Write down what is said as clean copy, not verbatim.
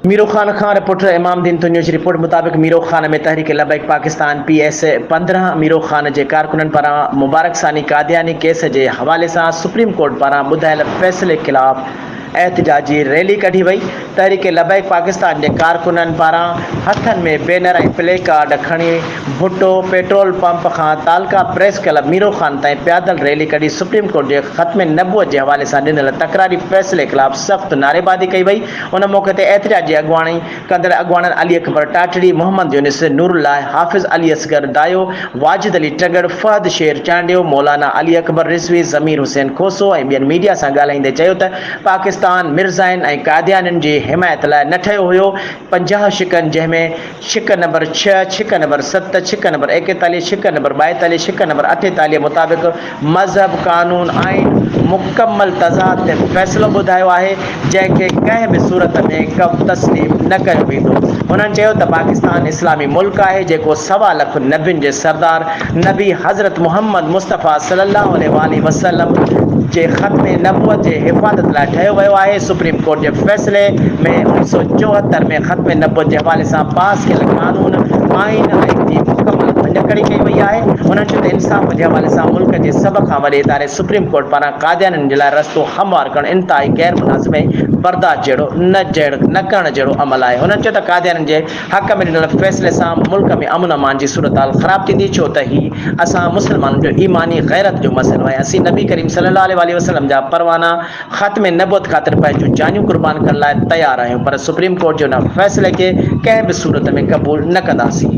Miro Khan reporter इमाम दीन तुन्यो जी report मुताबिक Miro Khan में तहरीक लबैक पाकिस्तान PS-15 मीरो खान जे कारकुननि पारां मुबारक सानी कादियानी केस जे हवाले सां सुप्रीम कोर्ट पारां ॿुधायल फ़ैसिले ख़िलाफ़ एहतजाजी रैली कढी वई। तहरीक लबैक पाकिस्तान के कारकुननि पारां हथन में बैनर ऐं प्ले कार्ड खणी भुट्टो पेट्रोल पंप खां तालका प्रेस क्लब मीरो खान ताईं पैदल रैली कढी सुप्रीम कोर्ट के ख़त्म नबूअत के हवाले से ॾिनल तकरारी फ़ैसिले ख़िलाफ़ सख़्त नारेबाज़ी कई वई। उन मौके ते एहतजाज जी अॻुवाणी कंदड़ अॻुवाणनि अली अकबर टाटड़ी, मोहम्मद यूनिस नूरुल्ला, हाफ़िज़ अली असगर दायो, वाजिद अली टगड़, फहद शेर चांडियो, मौलाना अली अकबर रिज़वी, ज़मीर हुसैन खोसो ऐं ॿियनि मीडिया सां ॻाल्हाईंदे चयो त पाकिस्तान मिर्ज़ाइन ऐं कादियानियुनि जी हिमायत लाइ न ठहियो हुयो। 50 शिकनि जंहिंमें शिक नंबर 6, शिक नंबर 7, शिक नंबर 41, शिक नंबर 42, शिक नंबर 48 मुताबिक़ मज़हब, कानून, आइन मुकम्मल तज़ाद ते फ़ैसिलो ॿुधायो आहे जंहिंखे कंहिं बि सूरत में कब तस्लीम न कयो वेंदो। उन्हनि चयो त पाकिस्तान इस्लामी मुल्क आहे जेको 1.25 लाख नबियुनि जे सरदार नबी हज़रत मोहम्मद मुस्तफ़ा सल्लल्लाहु अलैहि वसल्लम जे ख़त्म नबूअत जे हिफ़ाज़त लाइ ठहियो वियो आहे। सुप्रीम कोर्ट जे फ़ैसिले में 1974 में ख़त्म नबूअत जे हवाले सां पास कयल कानून, आइन ऐं जी मुकमल भञकड़ी कई वई आहे। उन्हनि चयो त इंसाफ़ जे हवाले सां मुल्क जे सभ खां वॾे इदारे सुप्रीम कोर्ट पारां कादियानियुनि जे लाइ रस्तो हमवार करणु इंतिहाई गैर मुनासिब ऐं बर्दाश्त न करण जहिड़ो अमल आहे। उन्हनि चयो त कादियानियुनि जे हक़ में ॾिनल फ़ैसिले सां मुल्क में अमन अमान जी सूरत हाल ख़राब थींदी, छो त ही असां मुस्लमाननि जो ईमानी गैरत जो मसइलो आहे। असीं नबी करीम सल्लल्लाहु अलैहि वसल्लम जा परवाना ख़त्म नबूअत ख़ातिर पंहिंजूं जानियूं कुर्बान करण लाइ तयार आहियूं, पर सुप्रीम कोर्ट जो हिन फ़ैसिले खे कंहिं बि सूरत में क़बूल न कंदासीं।